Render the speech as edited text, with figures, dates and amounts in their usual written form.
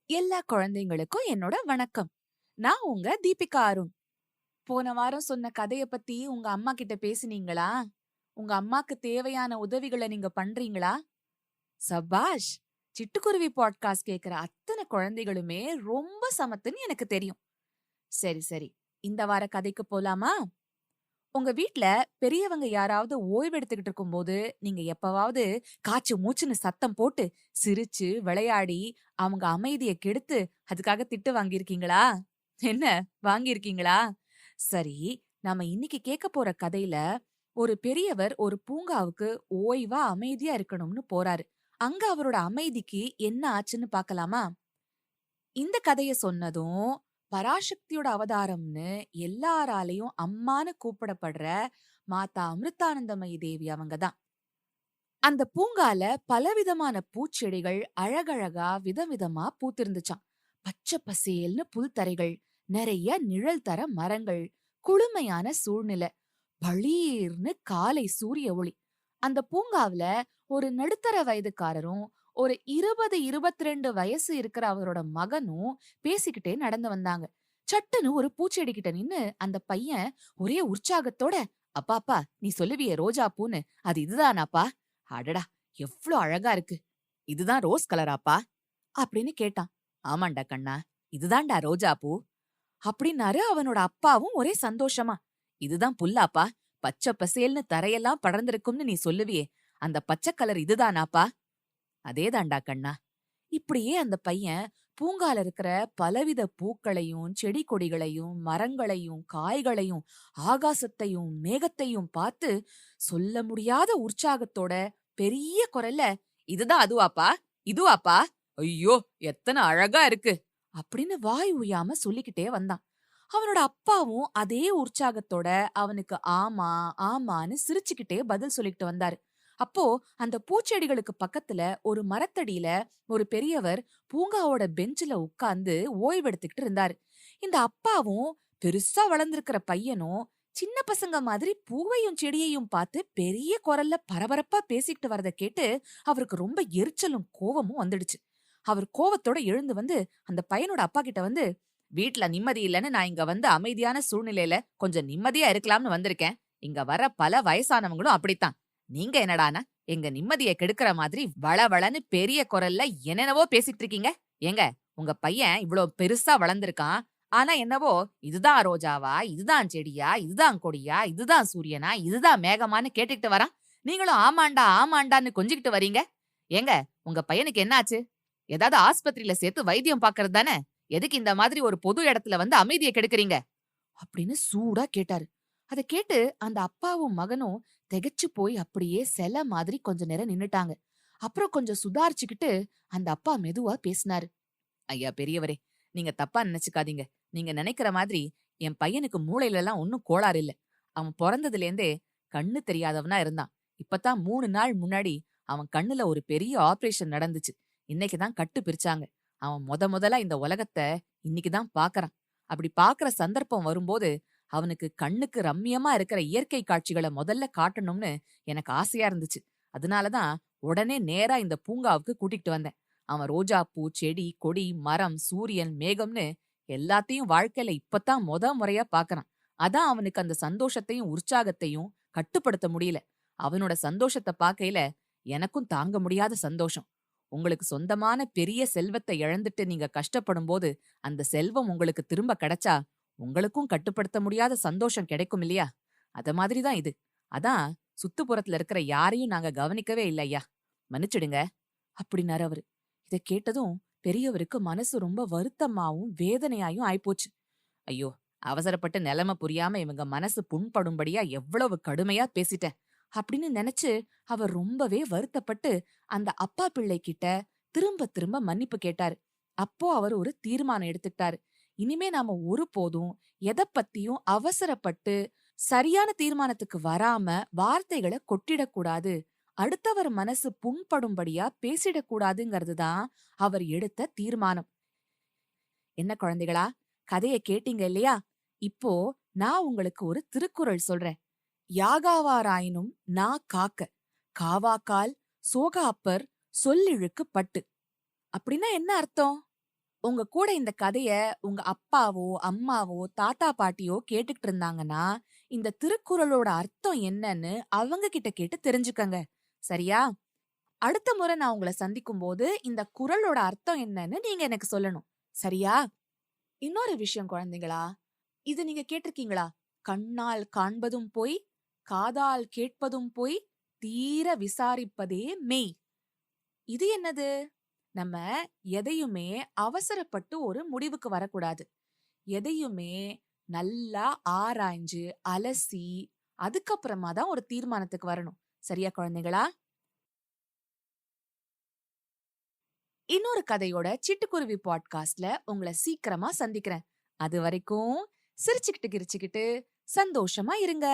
எல்லா குழந்தைங்களுக்கும் என்னோட வணக்கம். நான் உங்க தீபிகா அருண். போன வாரம் சொன்ன கதைய பத்தி உங்க அம்மா கிட்ட பேசினீங்களா? உங்க அம்மாக்கு தேவையான உதவிகள நீங்க பண்றீங்களா? சபாஷ்! சிட்டுக்குருவி பாட்காஸ்ட் கேக்குற அத்தனை குழந்தைகளுமே ரொம்ப சமத்துன்னு எனக்கு தெரியும். சரி சரி, இந்த வார கதைக்கு போலாமா? உங்க வீட்ல பெரியவங்க யாராவது ஓய்வெடுத்துக்கிட்டு இருக்கும்போது, நீங்க எப்பவாவது காச்சு மூச்சுன்னு சத்தம் போட்டு, சிரிச்சு, விளையாடி, அவங்க அமைதிய கெடுத்து, அதுக்காக திட்டு வாங்கியிருக்கீங்களா? என்ன வாங்கியிருக்கீங்களா? சரி, நாம இன்னைக்கு கேட்க போற கதையில, ஒரு பெரியவர் ஒரு பூங்காவுக்கு ஓய்வா அமைதியா இருக்கணும்னு போறாரு. அங்க அவரோட அமைதிக்கு என்ன ஆச்சுன்னு பார்க்கலாமா? இந்த கதைய சொன்னதும், பராசக்தியோட அவதாரம்னு எல்லாராலயும் அம்மான்னு கூப்பிடப்படுற மாதா அமிர்தானந்தமயி தேவி அவங்க தான். அந்த பூங்கால பலவிதமான பூச்செடிகள் அழகழகா விதவிதமா பூத்திருந்துச்சாம். பச்சை பசேல்னு புல்தரைகள், நிறைய நிழல் தர மரங்கள், குளுமையான சூழ்நிலை, பளீர்னு காலை சூரிய ஒளி. அந்த பூங்காவுல ஒரு நடுத்தர வயதுக்காரரும், ஒரு 20, 22 வயசு இருக்கிற அவரோட மகனும் பேசிக்கிட்டே நடந்து வந்தாங்க. சட்டுன்னு ஒரு பூச்செடி கிட்ட நின்னு அந்த பையன் ஒரே உற்சாகத்தோட, அப்பா அப்பா நீ சொல்லுவியே ரோஜா பூன்னு, அது இதுதானாப்பா? அடடா, எவ்ளோ அழகா இருக்கு! இதுதான் ரோஸ் கலராப்பா? அப்படின்னு கேட்டான். ஆமாண்டா கண்ணா, இதுதான்டா ரோஜா பூ அப்படின்னாரு அவனோட அப்பாவும் ஒரே சந்தோஷமா. இதுதான் புல்லாப்பா? பச்சை பசேல்னு தரையெல்லாம் படர்ந்திருக்கும்னு நீ சொல்லுவியே, அந்த பச்சை கலர் இதுதானாப்பா? அதேதான்டா கண்ணா. இப்படியே அந்த பையன் பூங்கால இருக்கிற பலவித பூக்களையும், செடி கொடிகளையும், மரங்களையும், காய்களையும், ஆகாசத்தையும், மேகத்தையும் பார்த்து சொல்ல முடியாத உற்சாகத்தோட பெரிய குரல்ல, "இதுதான் அதுவாப்பா? இதுவாப்பா? ஐயோ! எத்தன அழகா இருக்கு!" அப்படின்னு வாய் உயாம சொல்லிக்கிட்டே வந்தான். அவனோட அப்பாவும் அதே உற்சாகத்தோட அவனுக்கு ஆமா, ஆமான்னு சிரிச்சுக்கிட்டே பதில் சொல்லிக்கிட்டு வந்தாரு. அப்போ அந்த பூச்செடிகளுக்கு பக்கத்துல ஒரு மரத்தடியில ஒரு பெரியவர் பூங்காவோட பெஞ்சில உட்கார்ந்து ஓய்வெடுத்துக்கிட்டு இருந்தாரு. இந்த அப்பாவும் பெருசா வளர்ந்திருக்கிற பையனும் சின்ன பசங்க மாதிரி பூவையும் செடியையும் பார்த்து பெரிய குரல்ல பரபரப்பா பேசிக்கிட்டு வரத கேட்டு அவருக்கு ரொம்ப எரிச்சலும் கோவமும் வந்துடுச்சு. அவர் கோவத்தோட எழுந்து வந்து அந்த பையனோட அப்பா கிட்ட வந்து, வீட்ல நிம்மதி இல்லன்னு நான் இங்க வந்து அமைதியான சூழ்நிலையில கொஞ்சம் நிம்மதியா இருக்கலாம்னு வந்திருக்கேன். இங்க வர பல வயசானவங்களும் அப்படித்தான். நீங்க என்னடான்னா எங்க நிம்மதிய கெடுக்கிற மாதிரி வளவளன்னு பெரிய குரல்ல என்னென்னவோ பேசிட்டு இருக்கீங்க. ஏங்க, உங்க பையன் இவ்ளோ பெருசா வளர்ந்திருக்கான். ஆனா என்னவோ இதுதான் ரோஜாவா, இதுதான் செடியா, இதுதான் கொடியா, இதுதான் சூரியனா, இதுதான் மேகமான்னு கேட்டுக்கிட்டு வரான். நீங்களும் ஆமாண்டா ஆமாண்டான்னு கொஞ்சிக்கிட்டு வரீங்க. ஏங்க, உங்க பையனுக்கு என்ன ஆச்சு? ஏதாவது ஆஸ்பத்திரியில சேர்த்து வைத்தியம் பாக்குறது தானே? எதுக்கு இந்த மாதிரி ஒரு பொது இடத்துல வந்து அமைதிய கெடுக்குறீங்க? அப்படின்னு சூடா கேட்டாரு. அத கேட்டு அந்த அப்பாவும் மகனும் திகைச்சு போய் அப்படியே சிலை மாதிரி கொஞ்ச நேரம் நின்னுட்டாங்க. அப்புறம் கொஞ்சம் சுதாரிச்சுக்கிட்டு அந்த அப்பா மெதுவா பேசினாரு. ஐயா பெரியவரே, நீங்க தப்பா நினைச்சுக்காதீங்க. நீங்க நினைக்கிற மாதிரி என் பையனுக்கு மூளையில எல்லாம் ஒண்ணும் கோளாறு இல்ல. அவன் பொறந்ததுலேருந்தே கண்ணு தெரியாதவனா இருந்தான். இப்பதான் 3 நாள் முன்னாடி அவன் கண்ணுல ஒரு பெரிய ஆபரேஷன் நடந்துச்சு. இன்னைக்கு தான் கட்டு பிரிச்சாங்க. அவன் முதலா இந்த உலகத்த இன்னைக்கு தான் பாக்குறான். அப்படி பாக்குற சந்தர்ப்பம் வரும்போது அவனுக்கு கண்ணுக்கு ரம்மியமா இருக்கிற இயற்கை காட்சிகள முதல்ல காட்டணும்னு எனக்கு ஆசையா இருந்துச்சு. அதனாலதான் உடனே நேரா இந்த பூங்காவுக்கு கூட்டிட்டு வந்தேன். அவன் ரோஜாப்பூ, செடி, கொடி, மரம், சூரியன், மேகம்னு எல்லாத்தையும் வாழ்க்கையில இப்பதான் முறையா பாக்குறான். அதான் அவனுக்கு அந்த சந்தோஷத்தையும் உற்சாகத்தையும் கட்டுப்படுத்த முடியல. அவனோட சந்தோஷத்த பாக்கையில எனக்கும் தாங்க முடியாத சந்தோஷம். உங்களுக்கு சொந்தமான பெரிய செல்வத்தை இழந்துட்டு நீங்க கஷ்டப்படும்போது, அந்த செல்வம் உங்களுக்கு திரும்ப கிடைச்சா, உங்களுக்கும் கட்டுப்படுத்த முடியாத சந்தோஷம் கிடைக்கும் இல்லையா? அத மாதிரி தான் இது. அதான் சுத்துப்புறத்துல இருக்கிற யாரையும் நாங்க கவனிக்கவே இல்ல ஐயா. மன்னிச்சிடுங்க அப்படின்னாரு அவரு. இத கேட்டதும் பெரியவருக்கு மனசு ரொம்ப வருத்தமாவும், வேதனையாயும் ஆயிப்போச்சு. ஐயோ! அவசரப்பட்டு நிலைமை புரியாம இவங்க மனசு புண்படும்படியா எவ்வளவு கடுமையா பேசிட்டேன். அப்படின்னு நினைச்சு அவர் ரொம்பவே வருத்தப்பட்டு அந்த அப்பா பிள்ளை கிட்ட திரும்ப திரும்ப மன்னிப்பு கேட்டாரு. அப்போ அவர் ஒரு தீர்மானம் எடுத்துக்கிட்டாரு. இனிமே நாம ஒருபோதும் எத பத்தியும் அவசரப்பட்டு சரியான தீர்மானத்துக்கு வராம வார்த்தைகளை கொட்டிடக்கூடாது. அடுத்தவர் மனசு புண்படும்படியா பேசிடக்கூடாதுங்கிறது தான் அவர் எடுத்த தீர்மானம். என்ன குழந்தைகளா, கதைய கேட்டீங்க இல்லையா? இப்போ நான் உங்களுக்கு ஒரு திருக்குறள் சொல்றேன். யாகாவாராயினும் நா காக்க, காவாக்கால் சோகாப்பர் சொல்லிழுக்கு பட்டு. அப்படின்னா என்ன அர்த்தம்? உங்க கூட இந்த கதைய உங்க அப்பாவோ, அம்மாவோ, தாத்தா, பாட்டியோ கேட்டுக்கிட்டு இருந்தாங்கன்னா, இந்த திருக்குறளோட அர்த்தம் என்னன்னு அவங்க கிட்ட கேட்டு தெரிஞ்சுக்கங்க. சரியா? அடுத்த முறை நான் உங்கள சந்திக்கும்போது, இந்த குறளோட அர்த்தம் என்னன்னு நீங்க எனக்கு சொல்லணும். சரியா? இன்னொரு விஷயம் குழந்தைகளா, இது நீங்க கேட்டிருக்கீங்களா? "கண்ணால் காண்பதும் பொய், காதால் கேட்பதும் பொய், தீர விசாரிப்பதே மெய்." இது என்னது? நம்ம எதையுமே அவசரப்பட்டு ஒரு முடிவுக்கு வரக்கூடாது. எதையுமே நல்லா ஆராய்ஞ்சு, அலசி, அதுக்கப்புறமா தான் ஒரு தீர்மானத்துக்கு வரணும். சரியா குழந்தைகளா? இன்னொரு கதையோட சிட்டுக்குருவி பாட்காஸ்ட்ல உங்கள சீக்கிரமா சந்திக்கிறேன். அது வரைக்கும் சிரிச்சுக்கிட்டு கிரிச்சுக்கிட்டு சந்தோஷமா இருங்க.